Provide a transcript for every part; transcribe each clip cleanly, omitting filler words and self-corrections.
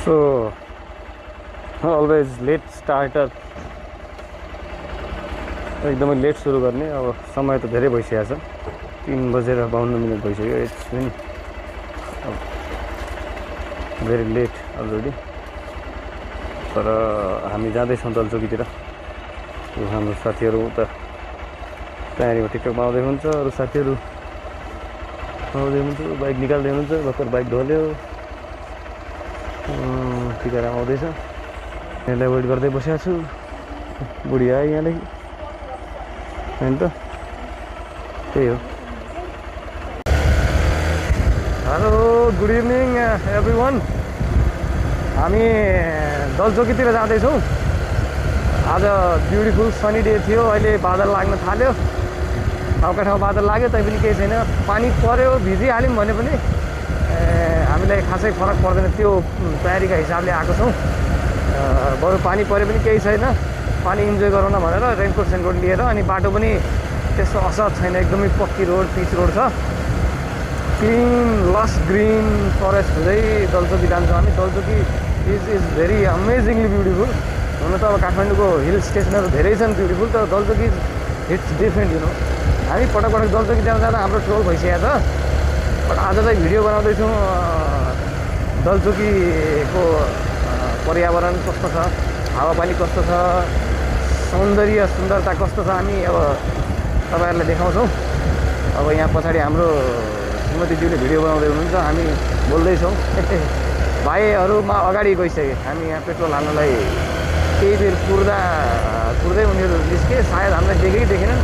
So always late starter एकदमै late सुरु गर्ने। अब समय त धेरै भइसकेको छ, 3:52 भइसक्यो। It's been very late already. तर हामी जाँदैछौँ दलचोकीतिर। हाम्रो साथीहरू उता तयारीमा टिकटक आउँदै हुन्छ, अरू साथीहरू आउँदै हुनुहुन्छ, बाइक निकाल्दै हुनुहुन्छ। भर्खर बाइक ढल्यो, टिका आउँदैछ। यसलाई वेट गर्दै बसेको छु। बुढी आयो यहाँदेखि होइन त, त्यही हो। Hello, good evening everyone. हामी दलचोकीतिर जाँदैछौँ। आज ब्युटिफुल सनी डे थियो। अहिले बादल लाग्न थाल्यो, ठाउँका ठाउँ बादल लाग्यो, तैपनि केही छैन। पानी पऱ्यो, भिजिहाल्यौँ भने पनि हामीलाई खासै फरक पर्दैन। त्यो तयारीका हिसाबले आएको छौँ। बरु पानी पऱ्यो पनि केही छैन, पानी इन्जोय गरौँ न भनेर रेनकोट सेनकोट लिएर। अनि बाटो पनि त्यस्तो असर छैन, एकदमै पक्की रोड, पिच रोड छ। क्लिन लस ग्रिन फरेस्ट हुँदै दलचोकी जान्छौँ हामी। दलचोकी इज भेरी अमेजिङली ब्युटिफुल। हुन त अब काठमाडौँको हिल स्टेसनहरू धेरै छन् ब्युटिफुल, तर दलचोकी इट्स डिफ्रेन्ट यु नो। हामी पटक पटक दलचोकी जाँदा हाम्रो ट्रोल भइसकेको छ। बट आज चाहिँ भिडियो बनाउँदैछौँ दलचोकीको पर्यावरण कस्तो छ, हावापानी कस्तो छ, सौन्दर्य सुन्दरता कस्तो छ, हामी अब तपाईँहरूलाई देखाउँछौँ। अब यहाँ पछाडि हाम्रो श्रीमतीज्यूले भिडियो बनाउँदै हुनुहुन्छ, हामी बोल्दैछौँ। भाइहरूमा अगाडि गइसके। हामी यहाँ पेट्रोल हाल्नलाई केही बेर कुर्दै उनीहरू निस्के। सायद हामीलाई देखेनन्।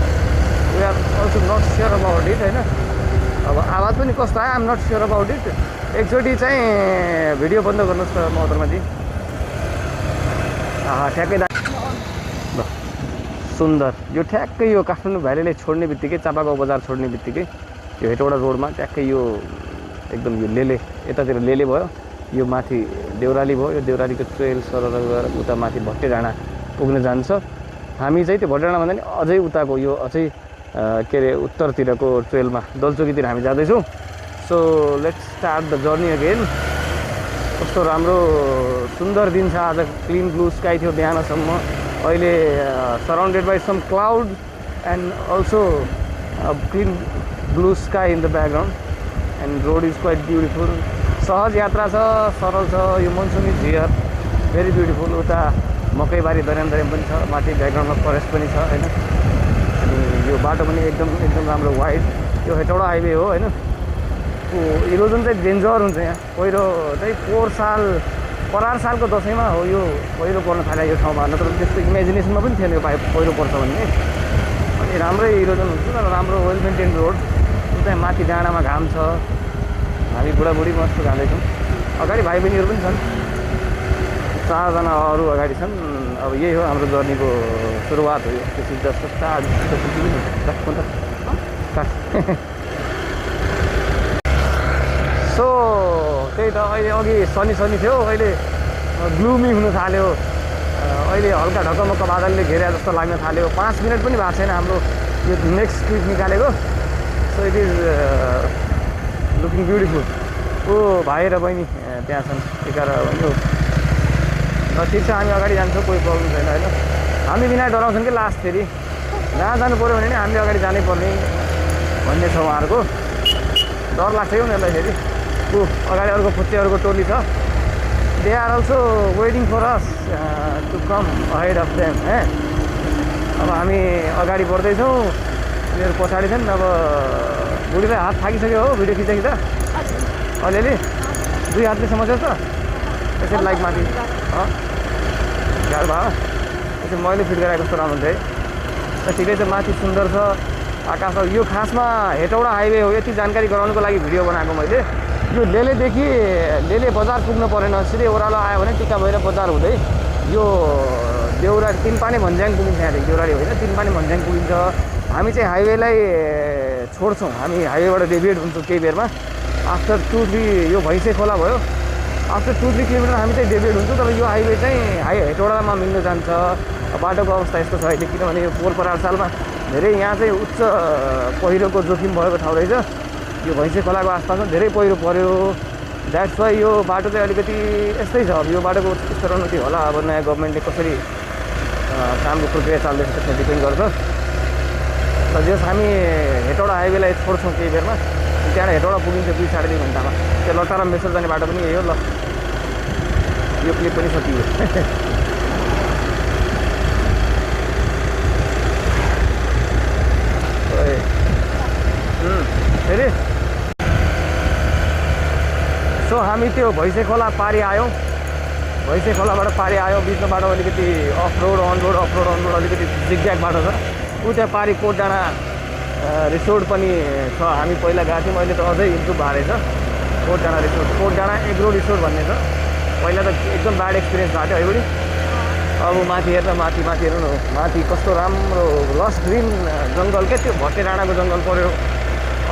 We are also not sure about it होइन। अब आवाज पनि कस्तो आयो, I'm not sure about it. एकचोटि चाहिँ भिडियो बन्द गर्नुहोस् त मोहतरमाजी। ठ्याक्कै ल, सुन्दर। यो ठ्याक्कै यो काठमाडौँ भ्यालीले छोड्ने बित्तिकै, चापागाउँ बजार छोड्ने बित्तिकै यो हेटौडा रोडमा ट्याक्कै यो एकदम यो लेले, यतातिर लेले भयो, यो माथि देउराली भयो। यो देउरालीको ट्रेल सरर गएर उता माथि भट्टे डाँडा पुग्न जान्छ। हामी चाहिँ त्यो भट्टे डाँडा भन्दा नि अझै उताको यो अझै के अरे उत्तरतिरको ट्रेलमा दलचोकीतिर हामी जाँदैछौँ। So let's start the journey again. कस्तो राम्रो सुन्दर दिन छ आज। क्लिन ब्लू स्काई थियो बिहानसम्म। अहिले surrounded by some cloud and also clean blue sky in the background and road is quite beautiful. सहज यात्रा छ, सरल छ। यो monsoon is here, very beautiful. उता मकैबारी दर्याम पनि छ, माथि ब्याकग्राउन्डमा फरेस्ट पनि छ होइन। अनि यो बाटो पनि एकदम राम्रो वाइड। यो हेटौडा हाइवे हो होइन। इरोजन चाहिँ डेन्जर हुन्छ यहाँ। पहिरो चाहिँ परार सालको दसैँमा हो यो पहिरो पर्न थाल्यो यो ठाउँमा। नत्र त्यस्तो इमेजिनेसनमा पनि थिएन यो पहिरो पर्छ भन्ने। अनि राम्रै इरोजन हुन्छ, तर राम्रो वेल मेन्टेन रोड। उता माथि डाँडामा घाम छ। हामी बुढाबुढी मस्त जाँदैछौँ। अगाडि भाइ बहिनीहरू पनि छन्, 4जना अरू अगाडि छन्। अब यही हो हाम्रो जर्नीको सुरुवात हो यो। त्यो सिद्ध स्टार्ट सो त्यही त। अहिले अघि सनी थियो, अहिले ग्लुमी हुन थाल्यो। अहिले हल्का ढकमक्क बादलले घेरे जस्तो लाग्न थाल्यो। 5 मिनट पनि भएको छैन हाम्रो यो नेक्स्ट ट्रिप निकालेको। So it is looking beautiful. ओ भाइ र बहिनी त्यहाँ छन्, टिका र यो। ल ठिक छ, हामी अगाडि जान्छौँ, कोही प्रब्लम छैन होइन। हामी बिना डराउँछन् कि लास्ट फेरि जहाँ जानु पऱ्यो भने नि हामीले अगाडि जानै पर्ने भन्ने छ उहाँहरूको। डर लाग्छ कि उनीहरूलाई फेरि। अगाडि अर्को फुच्चेहरूको टोली छ। They are also waiting for us to come ahead of them. अब हामी अगाडि बढ्दैछौँ, उनीहरू पछाडि छन्। अब बुढीलाई हात थाकिसक्यो हो भिडियो खिच्दा अलिअलि। 2 हातले समाउँछ त यसरी लाइक माथि गाह्रो भयो। यसरी मैले फिट गराएको जस्तो राम्रो हुन्छ है। ठिकै छ, माथि सुन्दर छ आकाश। यो खासमा हेटौडा हाइवे हो, यति जानकारी गराउनुको लागि भिडियो बनाएको मैले। यो लेले बजार पुग्नु परेन, सिधै ओह्रालो आयो भने टिका भएर बजार हुँदै यो देउराली तिनपाने भन्ज्याङ पुगिन्छ। यहाँदेखि देउराली होइन, तिनपाने भन्ज्याङ पुगिन्छ। हामी चाहिँ हाइवेलाई छोड्छौँ, हामी हाइवेबाट डेभिएट हुन्छौँ केही बेरमा। आफ्टर 2-3 यो भैँसे खोला भयो, आफ्टर 2-3 किलोमिटर हामी चाहिँ डेभिएट हुन्छौँ। तर यो हाइवे चाहिँ हेटौडामा मिल्न जान्छ। बाटोको अवस्था यस्तो छ अहिले, किनभने यो पोहोर परार सालमा धेरै यहाँ चाहिँ उच्च पहिरोको जोखिम भएको ठाउँ रहेछ। यो भैँसे खोलाको आसपासमा धेरै पहिरो पऱ्यो। द्याट्स वाइ यो बाटो चाहिँ अलिकति यस्तै छ। अब यो बाटोको स्तरोन्नति होला, अब नयाँ गभर्मेन्टले कसरी कामको प्रक्रिया चाल्दैछ त्यसमा डिपेन्ड गर्छ। र जस हामी हेटौडा हाइवेलाई छोड्छौँ केही बेरमा, त्यहाँबाट हेटौडा पुगिन्छ 2-2.5 घन्टामा। त्यो लटारा मेसर जाने बाटो पनि यही हो। ल यो क्लिप पनि सकियो। फेरि सो हामी त्यो भैँसे खोला पारी आयौँ। भैँसे खोलाबाट पारी आयौँ, बिचमा बाटो अलिकति अफ रोड अन रोड अलिकति जिगज्याग बाटो छ। ऊ त्यहाँ पारी कोट डाँडा रिसोर्ट पनि छ। हामी पहिला गएको थियौँ, अहिले त अझै इम्प्रुभ भएको रहेछ। कोट डाँडा रिसोर्ट, कोट डाँडा एग्रो रिसोर्ट भन्ने छ। पहिला त एकदम ब्याड एक्सपिरियन्स भएको थियो अहिले। अब माथि हेर्न, माथि हेर्नु न, माथि कस्तो राम्रो लस ग्रिन जङ्गल क्या, त्यो भट्टे डाँडाको जङ्गल पऱ्यो।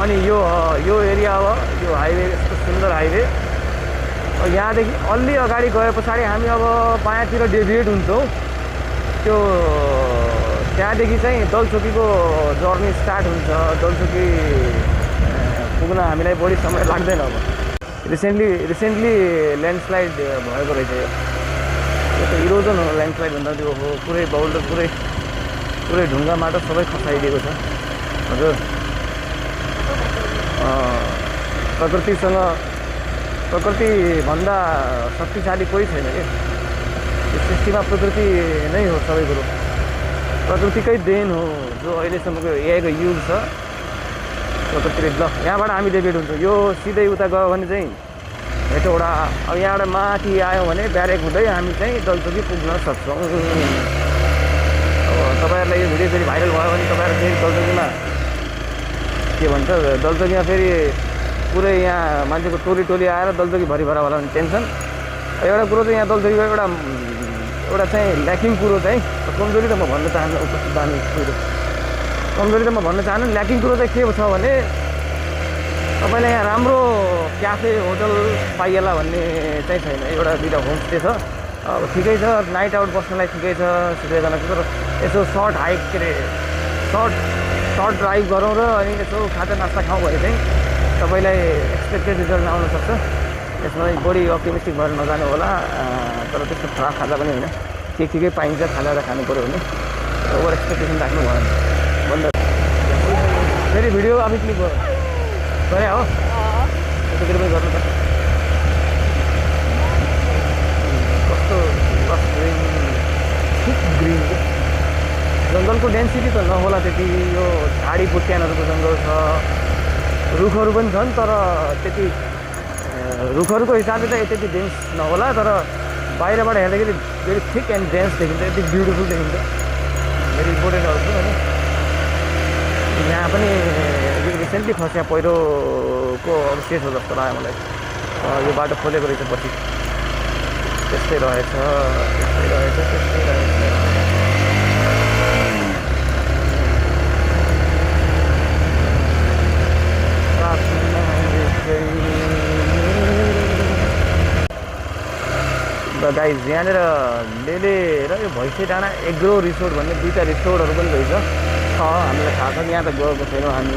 अनि यो एरिया अब यो हाइवे यस्तो सुन्दर हाइवे। यहाँदेखि अलि अगाडि गए पछाडि हामी अब बायाँतिर डेभिएट हुन्छौँ। त्यो त्यहाँदेखि चाहिँ दलचोकीको जर्नी स्टार्ट हुन्छ। दलचोकी पुग्न हामीलाई बढी समय लाग्दैन। अब रिसेन्टली ल्यान्डस्लाइड भएको रहेछ। यो त इरोजन हो, ल्यान्डस्लाइड भन्दा त्यो हो पुरै बाउल्डर, पुरै ढुङ्गा माटो सबै खसाइदिएको छ। हजुर, प्रकृतिभन्दा शक्तिशाली कोही छैन कि। यो सृष्टिमा प्रकृति नै हो सबै कुरो, प्रकृतिकै देन हो जो अहिलेसम्मको एआईको युग छ। प्रकृतिले ल यहाँबाट हामी डेभिड हुन्छौँ। यो सिधै उता गयो भने चाहिँ हेटौडा। अब यहाँबाट माथि आयौँ भने ब्यारेक हुँदै हामी चाहिँ दलचोकी पुग्न सक्छौँ। अब तपाईँहरूलाई यो भिडियो फेरि भाइरल भयो भने तपाईँहरू फेरि दलचोकीमा के भन्छ, दलचोकीमा फेरि पुरै यहाँ मान्छेको टोली आएर दलचोकी भरिभरा होला भने टेन्सन। एउटा कुरो चाहिँ यहाँ दलचोकीको एउटा चाहिँ ल्याकिङ कुरो चाहिँ कमजोरी त म भन्न चाहन्न। उपस्थित दामी कुरो कमजोरी त म भन्न चाहन्न। ल्याकिङ कुरो चाहिँ के छ भने तपाईँलाई यहाँ राम्रो क्याफे होटल पाइएला भन्ने चाहिँ छैन। एउटा 2टा होमस्टे छ। अब ठिकै छ, नाइट आउट बस्नलाई ठिकै छ सिधैजनाको। तर यसो सर्ट हाइक के अरे सर्ट ड्राइभ गरौँ र अनि यसो खाजा नास्ता खाउँ भने चाहिँ तपाईँलाई एक्सपेक्टेड रिजल्ट आउन सक्छ। यसमा बढी अप्टिमिस्टिक भएर नजानु होला। तर त्यस्तो खराब खाजा पनि होइन, ठिकै पाइन्छ। खाजा खानु पऱ्यो भने ओभर एक्सपेक्टेसन राख्नु भएन। बन्द फेरि भिडियो अब क्लिक गरे हो, यतातिर पनि गर्नु त। कस्तो लस ग्रिन, थिक ग्रिन जङ्गलको डेन्सिटी त नहोला त्यति। यो झाडी बुट्यानहरूको जङ्गल छ, रुखहरू पनि छन्, तर त्यति रुखहरूको हिसाबले त त्यति डेन्स नहोला। तर बाहिरबाट हेर्दाखेरि भेरी थिक एन्ड डेन्स देखिन्छ, यति ब्युटिफुल देखिन्छ। भेरी इम्पोर्टेन्ट अल्सो होइन। यहाँ पनि रिसेन्टली खस्या पहिरोको अवशेष हो जस्तो लाग्यो मलाई। यो बाटो खोलेको रहेछ पछि। त्यस्तै रहेछ। र गाइज यहाँनिर लेले र यो भैँसे डाँडा एग्रो रिसोर्ट भन्ने 2टा रिसोर्टहरू पनि रहेछ। हामीलाई थाहा छ, यहाँ त गएको छैनौँ हामी।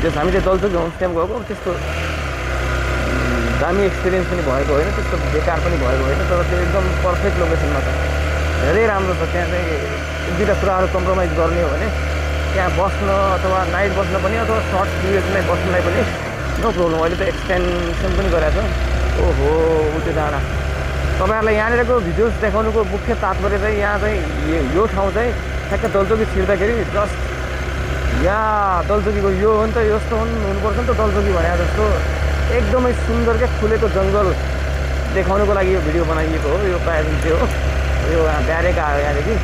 जस हामी चाहिँ दलचोकी होमस्टेमा गएको, त्यस्तो दामी एक्सपिरियन्स पनि भएको होइन, त्यस्तो बेकार पनि भएको होइन। तर त्यो एकदम पर्फेक्ट लोकेसनमा छ, धेरै राम्रो छ। त्यहाँ चाहिँ 1-2टा कुराहरू कम्प्रोमाइज गर्ने हो भने त्यहाँ बस्न अथवा नाइट बस्न पनि अथवा सर्ट ड्युरेसनलाई बस्नलाई पनि नो प्रब्लम। अहिले त एक्सटेन्सन पनि गरेको छ। ओहो त्यो डाँडा तपाईँहरूलाई यहाँनिरको भिडियोज देखाउनुको मुख्य तात्पर्य चाहिँ यहाँ चाहिँ यो ठाउँ चाहिँ ठ्याक्क दलचोकी छिर्दाखेरि जस्ट यहाँ दलचोकीको यो हो नि त, यस्तो हुनुपर्छ नि त दलचोकी भने जस्तो एकदमै सुन्दर क्या खुलेको जङ्गल देखाउनुको लागि यो भिडियो बनाइएको हो। यो प्रायः त्यो हो, यो ब्यारेक आयो यहाँदेखि।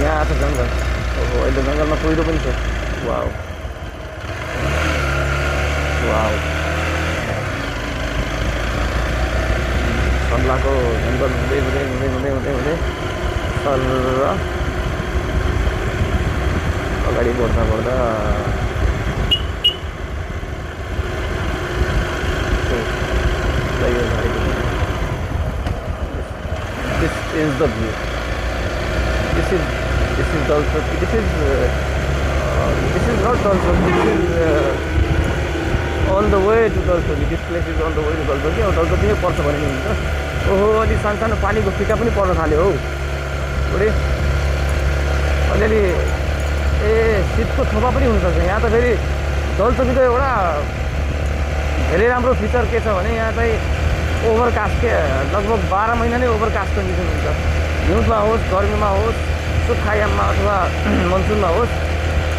यहाँ छ जङ्गल। ओहो अहिले जङ्गलमा पहिरो पनि छ। वाउ सल्लाहको जङ्गल हुँदै सर अगाडि बढ्दा this is the view. This is also this is not also on the way to Dalchoki, this place is on the way to Dalchoki. अब दलचोकी नै पर्छ भने नि हुन्छ। ओहो, अलि सानो पानीको फिका पनि पर्न थाल्यो हौ बुढी, अलिअलि। ए शीतको थोपा पनि हुनसक्छ यहाँ त। फेरि दलचोकीको एउटा धेरै राम्रो फिचर के छ भने यहाँ चाहिँ ओभरकास्ट के लगभग 12 महिना नै ओभरकास्ट कन्डिसन हुन्छ। हिउँदमा होस्, गर्मीमा होस्, सुक्खायाममा अथवा मनसुनमा होस्,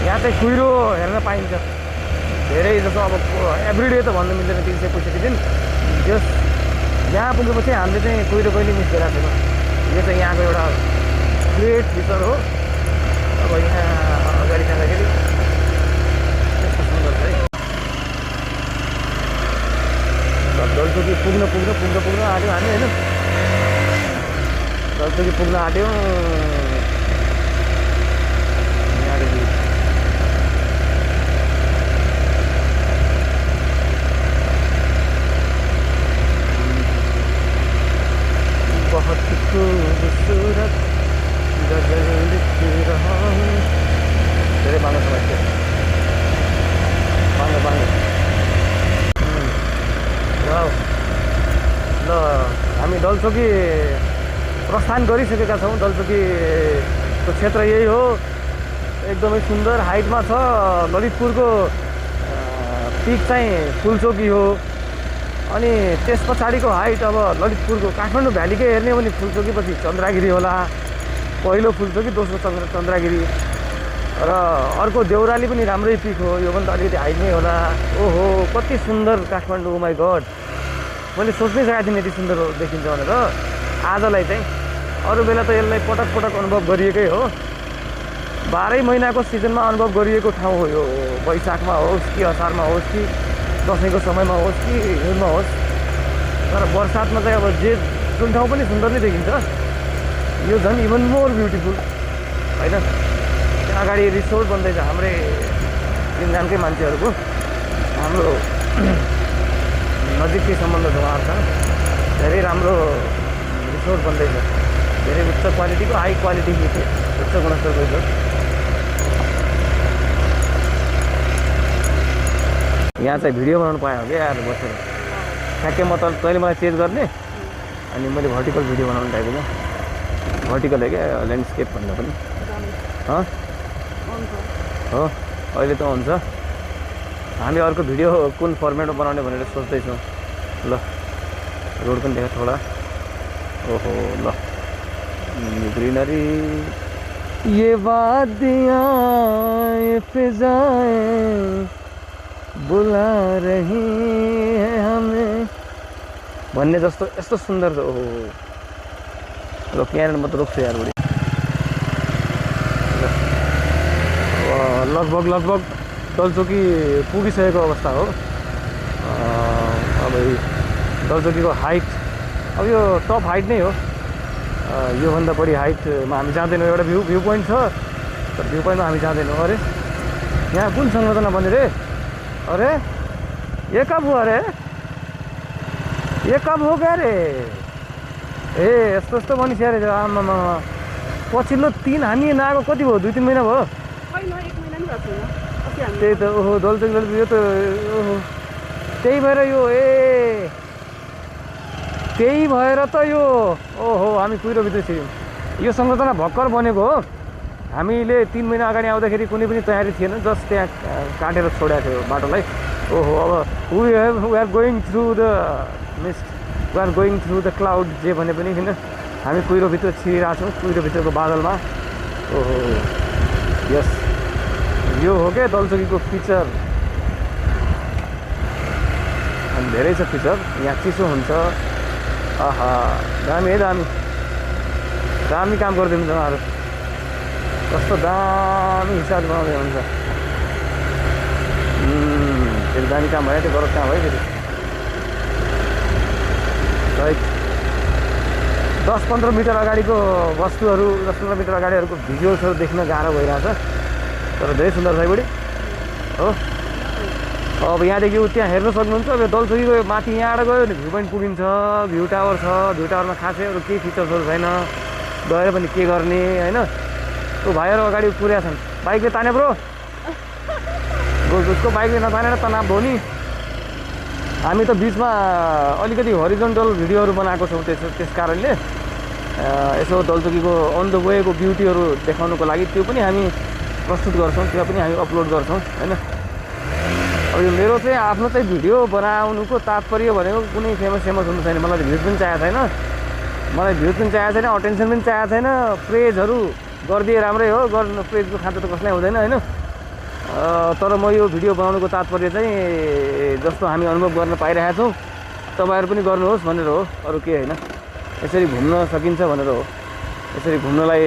यहाँ चाहिँ कुहिरो हेर्न पाइन्छ धेरै जसो। अब एभ्रिडे त भन्नु मिल्दैन 365 दिन। जस यहाँ पुगेपछि हामीले चाहिँ कुहिरो कहिले मिस गरेको छैनौँ। यो चाहिँ यहाँको एउटा ग्रेट फिचर हो। अब यहाँ अगाडि जाँदाखेरि त्यस्तो सुन्दर छ है। दलचोकी पुग्न आँट्यौँ हामी होइन। दलचोकी पुग्न आँट्यौँ यहाँदेखि। बहुत खूबसूरत गजल लिख रहा हूँ। धेरै बाँगो छ मान्छे, बाँगो। वाउ, ल हामी दलचोकी प्रस्थान गरिसकेका छौँ। दलचोकीको क्षेत्र यही हो, एकदमै सुन्दर हाइटमा छ। ललितपुरको पिक चाहिँ फुलचोकी हो। अनि त्यस पछाडिको हाइट अब ललितपुरको काठमाडौँ भ्यालीकै हेर्ने हो भने फुलचोकी पछि चन्द्रागिरी होला। पहिलो फुलचोकी, दोस्रो चन्द्रागिरी र अर्को देउराली पनि राम्रै पिक हो। योभन्दा अलिकति हाइटमै होला। ओहो, कति सुन्दर काठमाडौँ, ओ माई गड। मैले सोच्नै सकेको थिइनँ यति सुन्दर देखिन्छ भनेर। आजलाई चाहिँ, अरू बेला त यसलाई पटक अनुभव गरिएकै हो। 12 महिनाको सिजनमा अनुभव गरिएको ठाउँ हो यो। वैशाखमा होस् कि असारमा होस् कि दसैँको समयमा होस् कि हिउँदमा होस्। तर बर्सातमा चाहिँ अब जुन ठाउँ पनि सुन्दर नै देखिन्छ। यो झन् इभन मोर ब्युटिफुल होइन। त्यहाँ अगाडि रिसोर्ट बन्दैछ हाम्रै चिनजानकै मान्छेहरूको। हाम्रो नजिकै सम्बन्ध छ उहाँहरूसँग। धेरै राम्रो रिसोर्ट बन्दैछ, धेरै उच्च क्वालिटीको, हाई क्वालिटी उच्च गुणस्तरको रिसोर्ट। यहाँ चाहिँ भिडियो बनाउनु पाएँ हो क्या यार बसेर। ठ्याक्कै म त तैँले मलाई चेन्ज गर्ने अनि मैले भर्टिकल भिडियो बनाउनु टाइपको। भर्टिकल है क्या, ल्यान्डस्केप भन्दा पनि हो। अहिले त हुन्छ। हामी अर्को भिडियो कुन फर्मेटमा बनाउने भनेर सोच्दैछौँ। ल रोड पनि देखा थोडा। ओहो ल, ग्रिनरी, ये वादियाँ ये फिजाएं बुला रही है हमें भन्ने जस्तो यस्तो सुन्दर छ। ओहो ल, यहाँनिर म त रोक्छु यार बुढी। लगभग दलचोकी पुगिसकेको अवस्था हो। अब दलचोकीको हाइट, अब यो टप हाइट नै हो। योभन्दा बढी हाइटमा हामी जाँदैनौँ। एउटा भ्यू पोइन्ट छ, तर भ्यू पोइन्टमा हामी जाँदैनौँ। अरे यहाँ कुन संरचना बन्यो रे? अरे ये कब हुआ रे? ये कब हो गया रे? ए यस्तो बनिसक्यो अरे। आमामा, पछिल्लो 3 हामी नआएको कति भयो? 2-3 महिना भयो। त्यही त। ओहो, दलचोकी यो त। ओहो, त्यही भएर यो, त्यही भएर त यो। ओहो, हामी कुहिरोभित्र छियौँ। यो संरचना भर्खर बनेको हो। हामीले 3 महिना अगाडि आउँदाखेरि कुनै पनि तयारी थिएन, जस्ट त्यहाँ काटेर छोडेको थियो बाटोलाई। ओहो, अब we are going through the mist, we are going through the cloud, जे भने पनि किन हामी कुहिरोभित्र छिरिरहेको छौँ, कुहिरोभित्रको बादलमा। ओहो यस, यो हो क्या दलचोकीको फिचर। अनि धेरै छ फिचर। यहाँ चिसो हुन्छ। आहा, दामी है, दामी काम गरिदिनुहुन्छ उहाँहरू। कस्तो दामी हिसाबले बनाउँदै हुन्छ। फेरि दामी काम भयो, त्यो गरज काम भयो फेरि। राइट, 10-15 मिटर अगाडिको वस्तुहरू, 10-15 मिटर अगाडिहरूको भिजुअल्सहरू देख्न गाह्रो भइरहेछ, तर धेरै सुन्दर छ बुढी हो। अब यहाँदेखि त्यहाँ हेर्न सक्नुहुन्छ। अब दलचोकीको माथि यहाँबाट गयो भने भ्यू पोइन्ट पुगिन्छ। भ्यू टावर छ। भ्यू टावरमा खासै अरू केही फिचर्सहरू छैन, गएर पनि के गर्ने होइन। त्यो भाइहरू अगाडि पुगेका छन्। बाइकले ताने ब्रो, उसको बाइकले नतानेर तनाव भयो नि। हामी त बिचमा अलिकति हरिजन्टल भिडियोहरू बनाएको छौँ त्यस कारणले यसो दलचोकीको अन द वेको ब्युटीहरू देखाउनुको लागि त्यो पनि हामी प्रस्तुत गर्छौँ, त्यो पनि हामी अपलोड गर्छौँ हैन। अब यो मेरो चाहिँ आफ्नो चाहिँ भिडियो बनाउनुको तात्पर्य भनेको कुनै फेमस हुनु छैन। मलाई भ्युज पनि चाहिएको छैन, मलाई भ्युज पनि चाहिएको छैन, अटेन्सन पनि चाहिएको छैन। प्रेजहरू गरिदिए राम्रै हो, गर्नु प्रेजको खाँचो त कसैलाई हुँदैन हैन। तर म यो भिडियो बनाउनुको तात्पर्य चाहिँ जस्तो हामी अनुभव गर्न पाइरहेका छौँ तपाईँहरू पनि गर्नुहोस् भनेर हो, अरू के होइन। यसरी घुम्न सकिन्छ भनेर हो, यसरी घुम्नलाई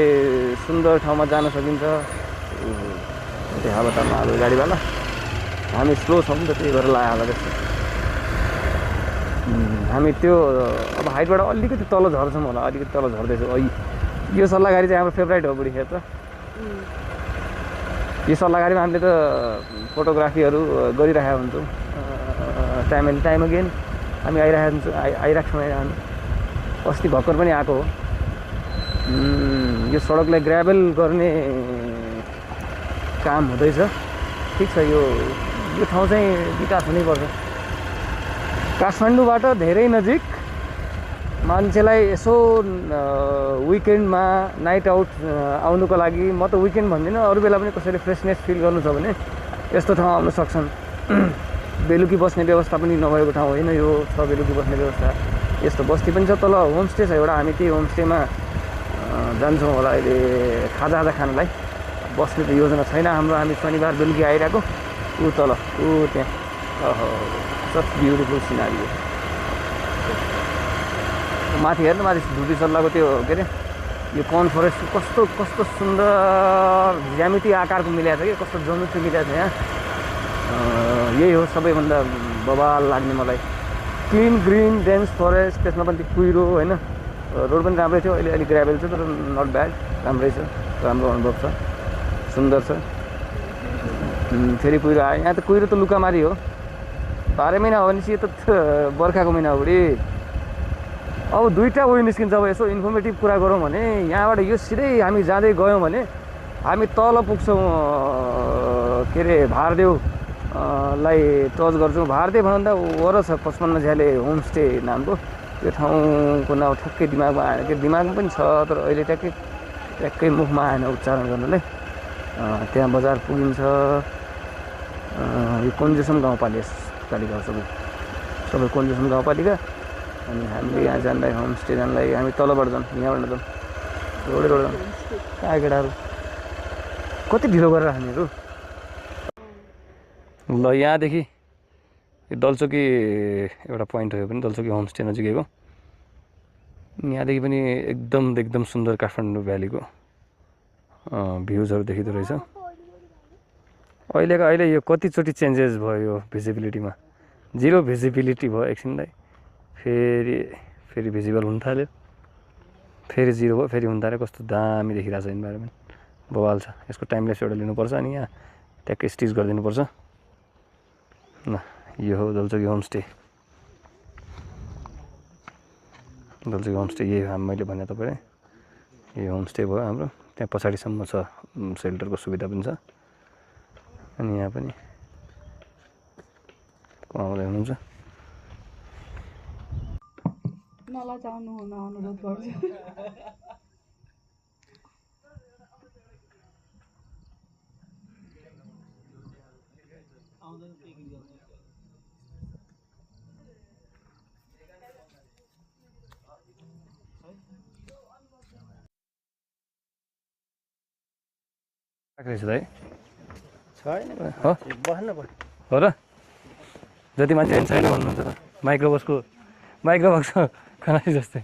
सुन्दर ठाउँमा जान सकिन्छ। त्यो हालतमा अब गाडीवाला हामी स्लो छौँ नि त, त्यही भएर लाग्यो होला त्यस्तो। हामी त्यो अब हाइटबाट अलिकति तल झर्छौँ होला, अलिकति तल झर्दैछौँ। यो सल्लाहकारी चाहिँ हाम्रो फेभरेट हो बुढी खेत त। यो सल्लाहकारीमा हामीले त फोटोग्राफीहरू गरिरहेका हुन्छौँ, टाइम अगेन हामी आइरहेको छौँ। हामी अस्ति भर्खर पनि आएको हो। यो सडकलाई ग्राभल गर्ने काम हुँदैछ। ठिक छ, यो ठाउँ चाहिँ विकास हुनैपर्छ। काठमाडौँबाट धेरै नजिक, मान्छेलाई यसो विकेन्डमा नाइट आउट आउनुको लागि, म त विकेन्ड भन्दिनँ, अरू बेला पनि कसैले फ्रेसनेस फिल गर्नु छ भने यस्तो ठाउँ आउन सक्छन्। बेलुकी बस्ने व्यवस्था पनि नभएको ठाउँ होइन यो, छ बेलुकी बस्ने व्यवस्था। यस्तो बस्ती पनि छ, तल होमस्टे छ एउटा। हामी त्यही होमस्टेमा जान्छौँ होला अहिले खाजा खानलाई। बस्ने त योजना छैन हाम्रो। हामी शनिबार बेलुकी आइरहेको ऊ तल ऊ त्यहाँ सच ब्युटिफुल सिनारी। माथि हेर्नु, माथि धुबी सल्लाहको त्यो के अरे यो कन फरेस्ट कस्तो सुन्दर ज्यामिति आकारको मिलाएको छ कि, कस्तो जोमेट्री मिलाएको छ यहाँ। यही हो सबैभन्दा बवाल लाग्ने मलाई। क्लिन ग्रिन डेन्स फरेस्ट, त्यसमा पनि कुहिरो होइन। रोड पनि राम्रै थियो, अहिले अलिक ग्राभल छ तर नट ब्याड, राम्रै छ, राम्रो अनुभव छ, सुन्दर छ। फेरि कुहिरो आयो यहाँ त। कुहिरो त लुकामारी हो, 12 महिना हो भनेपछि यो त बर्खाको महिना हो बुढी। अब दुईवटा उयो निस्किन्छ। अब यसो इन्फर्मेटिभ कुरा गरौँ भने यहाँबाट यो सिधै हामी जाँदै गयौँ भने हामी तल पुग्छौँ, के अरे भारदेव लाई टच गर्छौँ। भारदेव भन्दा वर छ 55 झ्याले होमस्टे नामको। त्यो ठाउँको नाउँ ठ्याक्कै दिमागमा आएन, के दिमागमा पनि छ तर अहिले ट्याक्कै मुखमा आएन उच्चारण गर्नलाई। त्यहाँ बजार पुगिन्छ। यो कोन्जेसम गाउँपालिका हो, सबै कोन्जेसम गाउँपालिका। अनि हामीले यहाँ जानलाई होमस्टे जानलाई हामी तलबाट जाउँ, यहाँबाट जाउँ, रोडै जाउँ। कहाँ केटाहरू कति ढिलो गरेर हामीहरू। ल यहाँदेखि दलचोकी एउटा पोइन्ट हो, यो पनि दलचोकी होमस्टे नजिकैको। यहाँदेखि पनि एकदम सुन्दर काठमाडौँ भ्यालीको भ्युजहरू देखिँदो रहेछ। अहिले यो कतिचोटि चेन्जेस भयो यो भिजिबिलिटीमा। 0 भिजिबिलिटी भयो एकछिनलाई, फेरि भिजिबल हुन थाल्यो, फेरि 0 भयो, फेरि हुन थाल्यो। कस्तो दामी देखिरहेको छ इन्भाइरोमेन्ट, बवाल छ। यसको टाइमलेस एउटा लिनुपर्छ अनि यहाँ ट्याक्कै स्टिच गरिदिनुपर्छ। ल यो हो दलचोकी होमस्टे। दलचोकी होमस्टे यही हो मैले भने तपाईँलाई, यो होमस्टे भयो हाम्रो। त्यहाँ पछाडिसम्म छ सेल्टरको सुविधा पनि छ। अनि यहाँ पनि कमाउँदै हुनुहुन्छ। नलचाउनु हुन अनुरोध गर्छु। हो र जति मान्छे छैन भन्नुहुन्छ त माइक्रोबक्स खनासी जस्तै।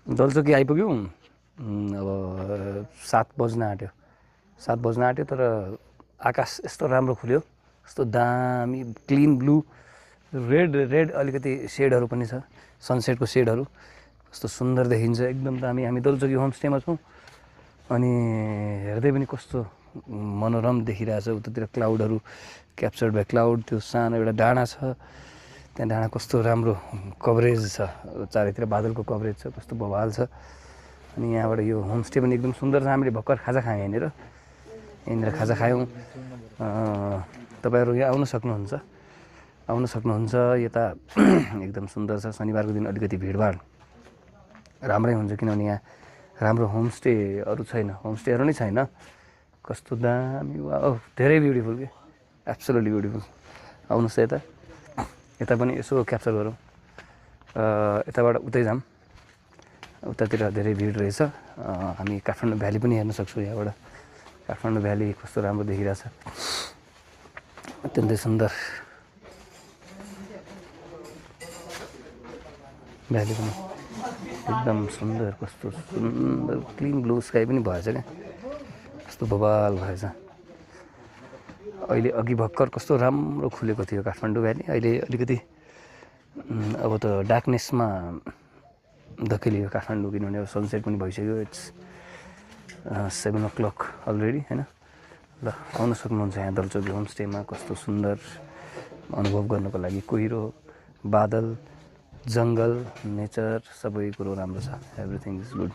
दलचोकी आइपुग्यौँ। अब 7 बज्न आँट्यो, 7 बज्न आँट्यो तर आकाश यस्तो राम्रो खुल्यो, यस्तो दामी क्लिन ब्लू, रेड अलिकति सेडहरू पनि छ, सनसेटको सेडहरू कस्तो सुन्दर देखिन्छ, एकदम दामी। हामी दलचोकी होमस्टेमा छौँ अनि हेर्दै पनि कस्तो मनोरम देखिरहेछ। उतातिर क्लाउडहरू क्याप्चर्ड बाई क्लाउड, त्यो सानो एउटा डाँडा छ, त्यहाँ डाँडा कस्तो राम्रो कभरेज छ, चारैतिर बादलको कभरेज छ, कस्तो बवाल छ। अनि यहाँबाट यो होमस्टे पनि एकदम सुन्दर छ। हामीले भर्खर खाजा खायौँ यहाँनिर खाजा खायौँ। तपाईँहरू यहाँ आउन सक्नुहुन्छ। यता एकदम सुन्दर छ। शनिबारको दिन अलिकति भिडभाड राम्रै हुन्छ किनभने यहाँ राम्रो होमस्टेहरू छैन, होमस्टेहरू नै छैन। कस्तो दामी, वाउ, धेरै ब्युटिफुल के, एब्सोल्युटली ब्युटिफुल। आउनुहोस् यता पनि यसो क्याप्चर गरौँ। यताबाट उतै जाऊँ, उतातिर धेरै भिड रहेछ। हामी काठमाडौँ भ्याली पनि हेर्न सक्छौँ यहाँबाट। काठमाडौँ भ्याली कस्तो राम्रो देखिरहेछ, अत्यन्तै सुन्दर भ्याली पनि एकदम सुन्दर, कस्तो सुन्दर क्लिन ब्लू स्काई पनि भएछ क्या, कस्तो बवाल भएछ। अहिले अघि भर्खर कस्तो राम्रो खुलेको थियो काठमाडौँ भ्याली, अहिले अलिकति अब त डार्कनेसमा धकेलियो काठमाडौँ, किनभने अब सनसेट पनि भइसक्यो। इट्स 7 o'clock अलरेडी होइन। ल आउन सक्नुहुन्छ यहाँ दलचोकी होमस्टेमा। कस्तो सुन्दर अनुभव गर्नको लागि, कुहिरो, बादल, जङ्गल, नेचर, सबै कुरो राम्रो छ। Everything is good.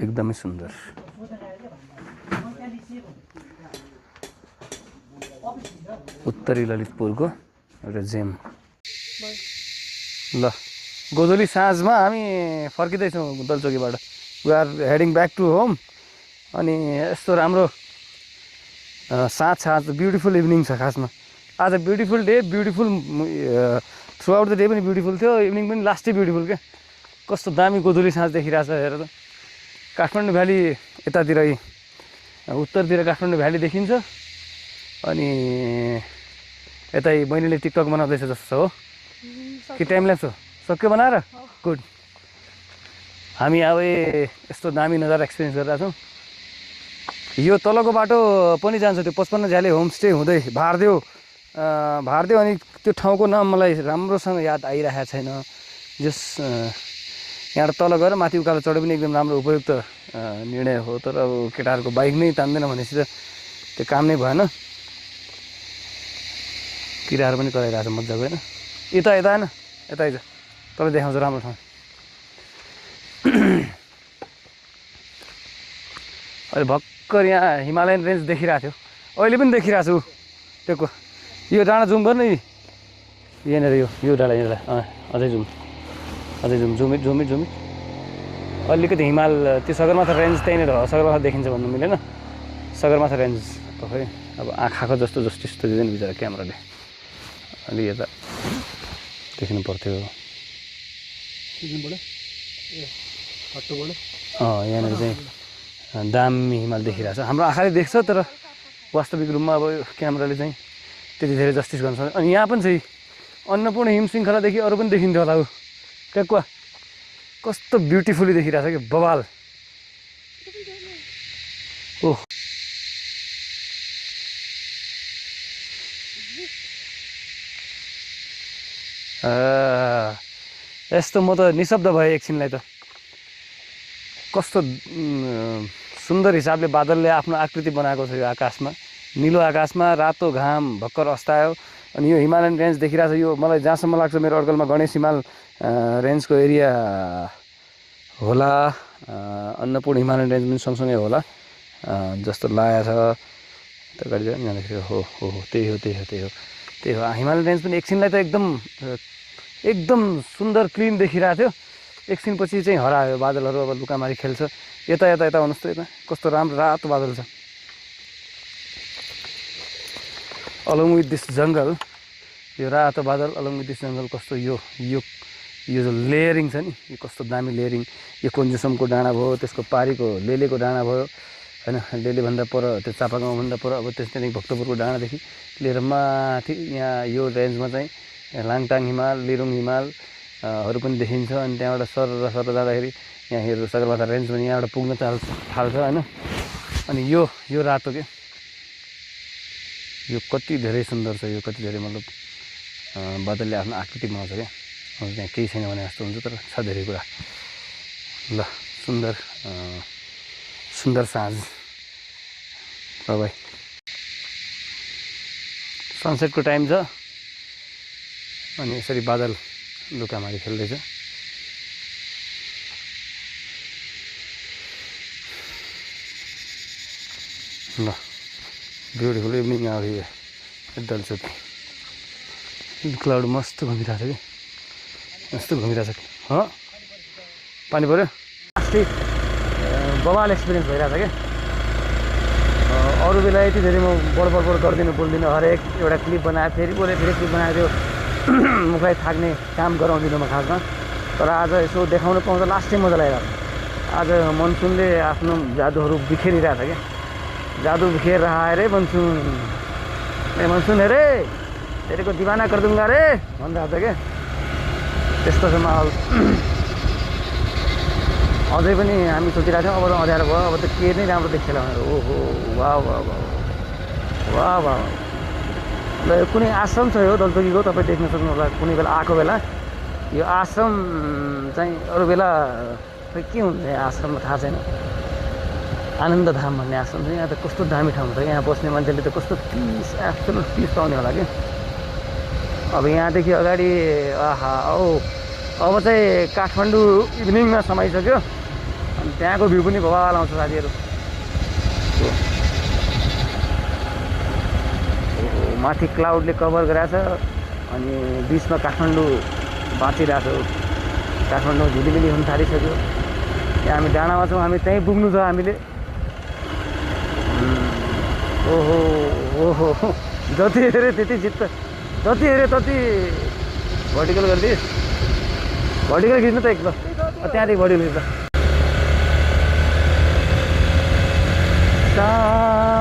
एकदमै सुन्दर। उत्तरी ललितपुरको एउटा जेम। ल गोधुली साँझमा हामी फर्किँदैछौँ दलचोकीबाट। We are heading back to home. अनि यस्तो राम्रो साँझ ब्युटिफुल इभिनिङ छ। खासमा आज beautiful day, beautiful throughout the day पनि ब्युटिफुल थियो, इभिनिङ पनि लास्टै ब्युटिफुल क्या। कस्तो दामी गोधुली साँझ देखिरहेछ हेर त। काठमाडौँ भ्याली यतातिरै उत्तरतिर काठमाडौँ भ्याली देखिन्छ। अनि यतै बहिनीले टिकटक बनाउँदैछ जस्तो छ हो कि टाइम ल्याप्स हो? सक्यो बनाएर? गुड। हामी अब यस्तो दामी नजारा एक्सपिरियन्स गरिरहेको छौँ। यो तलको बाटो पनि जान्छ, त्यो 55 झ्याले होमस्टे हुँदै भारदेव अनि त्यो ठाउँको नाम मलाई राम्रोसँग याद आइरहेको छैन। जस यहाँबाट तल गएर माथि उकालो चढ्यो पनि एकदम राम्रो उपयुक्त निर्णय हो। तर अब केटाहरूको बाइक नै तान्दैन भनेपछि त त्यो काम नै भएन। किराहरू पनि कराइरहेको छ मजाको होइन। यता होइन, यता आइज, तल देखाउँछ राम्रो ठाउँ। अहिले भर्खर यहाँ हिमालयन रेन्ज देखिरहेको थियो, अहिले पनि देखिरहेको छु। त्यो यो डाँडा जुम गर्नु नि, यहाँनिर यो डाँडा यहाँनिर अझै जुमी अलिकति हिमाल, त्यो सगरमाथा रेन्ज त्यहीँनिर हो। सगरमाथा देखिन्छ भन्नु मिलेन, सगरमाथा रेन्ज त खै अब आँखाको जस्तो जस्टिस त दिँदैन बिचरा क्यामेराले। अलि यता देख्नु पर्थ्यो। यहाँनिर चाहिँ दामी हिमाल देखिरहेछ, हाम्रो आँखाले देख्छ। तर वास्तविक रूपमा अब क्यामेराले चाहिँ त्यति धेरै जस्टिस गर्न सक्दैन। अनि यहाँ पनि चाहिँ अन्नपूर्ण हिम श्रृङ्खलादेखि अरू पनि देखिन्थ्यो होला। ट्याक्वा कस्तो ब्युटिफुल्ली देखिरहेछ कि बवाल। ओह यस्तो म त निशब्द भएँ एकछिनलाई त। कस्तो सुन्दर हिसाबले बादलले आफ्नो आकृति बनाएको छ यो आकाशमा, निलो आकाशमा रातो घाम भर्खर अस्तायो। अनि यो हिमालयन रेन्ज देखिरहेछ। यो मलाई जहाँसम्म लाग्छ मेरो अड्कलमा गणेश हिमाल रेन्जको एरिया होला, अन्नपूर्ण हिमालयन रेन्ज पनि सँगसँगै होला जस्तो लागेको छ। त गाडी जाँदाखेरि हो त्यही हो। हिमालयन रेन्ज पनि एकछिनलाई त एकदम सुन्दर क्लिन देखिरहेको थियो, एकछिनपछि चाहिँ हरायो। बादलहरू अब लुकामारी खेल्छ। यता आउनुहोस् त, यता कस्तो राम्रो रातो बादल छ। अलङ विथ दिस जङ्गल, यो रातो बादल अलङ विथ दिस जङ्गल, कस्तो यो जो लेयरिङ छ नि, यो कस्तो दामी लेयरिङ। यो कोन्जुसमको डाँडा भयो, त्यसको पारिको लेलेको डाँडा भयो, होइन। डेलीभन्दा पर त्यो चापागाउँभन्दा पर अब त्यहाँदेखि भक्तपुरको डाँडादेखि लिएर माथि यहाँ यो रेन्जमा चाहिँ लाङटाङ हिमाल, लिरुङ हिमाल हरू पनि देखिन्छ। अनि त्यहाँबाट सर जाँदाखेरि यहाँ हेर्नु सगरमाथा रेन्ज पनि यहाँबाट पुग्न थाल्छ होइन। अनि यो रातो के यो कति धेरै सुन्दर छ, यो कति धेरै मतलब बादलले आफ्नो आकृति बनाउँछ क्या। त्यहाँ केही छैन भने जस्तो हुन्छ तर छ धेरै कुरा। ल सुन्दर साँझ भाइ, सनसेटको टाइम छ अनि यसरी बादल लुकामारी खेल्दैछ। ल beautiful evening hour here at Dalchoki. Cloud मस्त घुमिरहेछ कि, मस्त घुमिरहेछ कि। पानी पऱ्यो, अस्ति बवाल एक्सपिरियन्स भइरहेछ क्या। अरू बेला यति धेरै म बडबड बोल्दिनँ, हरेक एउटा क्लिप बनाएर फेरि क्लिप बनाएर त्यो मुखलाई थाक्ने काम गराउँदिनँ म खासमा। तर आज यसो देखाउनु पाउँदा लास्टै मजा लागिरहेको छ। आज मनसुनले आफ्नो जादुहरू बिखेरिरहेछ क्या। जादू बिखेर रहा है रे मनसुन, ए मनसुन अरे तेरेको दिवाना कर दूंगा रे भनिरहेको छ क्या। त्यस्तो छ माहौल। अझै पनि हामी सोचिरहेको थियौँ अब त अँध्यारो भयो, अब त के नै राम्रो देखिएला भनेर। ओहो वाह वाह वाह वाह वाह। ल यो कुनै आश्रम छ यो दलचोकीको, तपाईँ देख्न सक्नु होला कुनै बेला आएको बेला। यो आश्रम चाहिँ अरू बेला खै के हुन्छ यहाँ आश्रममा थाहा छैन। आनन्दधाम भन्ने आश्रम छ यहाँ। त कस्तो दामी ठाउँ छ, यहाँ बस्ने मान्छेले त कस्तो पिस, एब्सोल्युट पिस पाउने होला कि। अब यहाँदेखि अगाडि आहा अब चाहिँ काठमाडौँ इभिनिङमा समाइसक्यो। अनि त्यहाँको भ्यू पनि बवाल आउँछ साथीहरू। माथि क्लाउडले कभर गरेछ अनि बिचमा काठमाडौँ बाँचिरहेको छ। काठमाडौँ झिलिमिली हुन थालिसक्यो। यहाँ हामी डाँडामा छौँ, हामी त्यहीँ पुग्नु छ हामीले। ओहो ओहो जति हेऱ्यो त्यति चित्त, जति हेऱ्यो तति भर्टिकल गरिदिएस्। भर्टिकल खिच्नु त एकल त्यहाँदेखि भर्टिकल खिच्छ।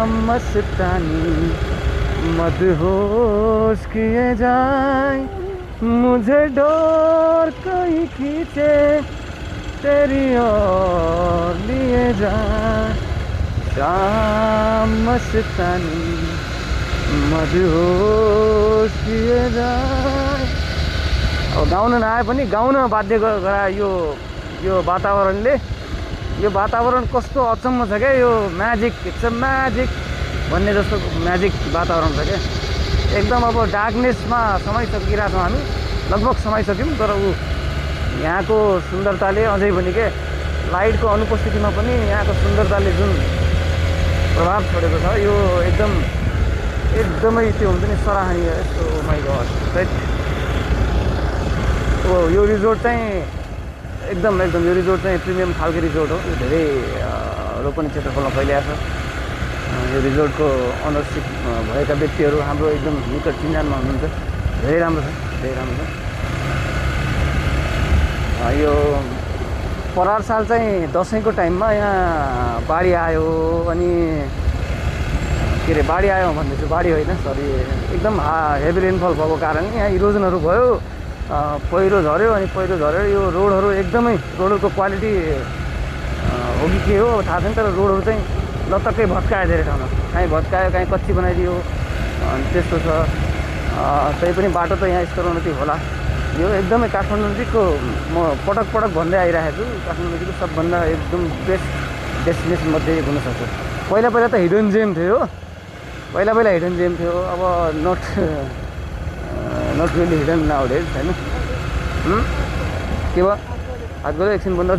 मस्तानी मदहोश किए जाए, मुझे डोर कोई खींचे तेरी ओर लिए जाए। शाम मस्तानी मदहोश किए जाए। अब गाउन नआए पनि गाउन बाध्य गरा यो वातावरणले। यो वातावरण कस्तो अचम्म छ क्या। यो म्याजिक, इट्स अ म्याजिक भन्ने जस्तो म्याजिक वातावरण छ क्या। एकदम अब डार्कनेसमा समाइसकिरहेको छौँ हामी, लगभग समाइसक्यौँ। तर यहाँको सुन्दरताले अझै पनि के लाइटको अनुपस्थितिमा पनि यहाँको सुन्दरताले जुन प्रभाव छोडेको छ यो एकदमै त्यो हुन्छ नि सराहनीय। यस्तो माइ गॉड राइट। यो रिजोर्ट चाहिँ एकदम यो रिजोर्ट चाहिँ प्रिमियम खालको रिजोर्ट हो। यो धेरै रोपनी क्षेत्रफलमा फैलिएको छ। यो रिजोर्टको अनरसिप भएका व्यक्तिहरू हाम्रो एकदम निकट चिन्जानमा हुनुहुन्छ। धेरै राम्रो छ, धेरै राम्रो छ। यो परार साल चाहिँ दसैँको टाइममा यहाँ बाढी आयो। अनि के अरे बाढी आयो भन्दैछु, बाढी होइन सरी, एकदम हेभी रेनफल भएको कारणले यहाँ इरोजनहरू भयो, पहिरो झऱ्यो। अनि पहिरो झरेर यो रोडहरू एकदमै, रोडहरूको क्वालिटी हो कि के हो अब थाहा छैन। तर रोडहरू चाहिँ लतक्कै भत्कायो धेरै ठाउँमा, काहीँ भत्कायो काहीँ कच्ची बनाइदियो। अनि त्यस्तो छ। तै पनि बाटो त यहाँ स्तरोन्नति होला। यो एकदमै काठमाडौँ नजिकको, म पटक भन्दै आइरहेको छु, काठमाडौँ नजिकको सबभन्दा एकदम बेस्ट डेस्टिनेसन मध्ये हुनसक्छ। पहिला त हिडन जेम थियो, पहिला हिडन जेम थियो। अब not really hidden nowadays होइन। के भयो हात गयो एकछिन बन्द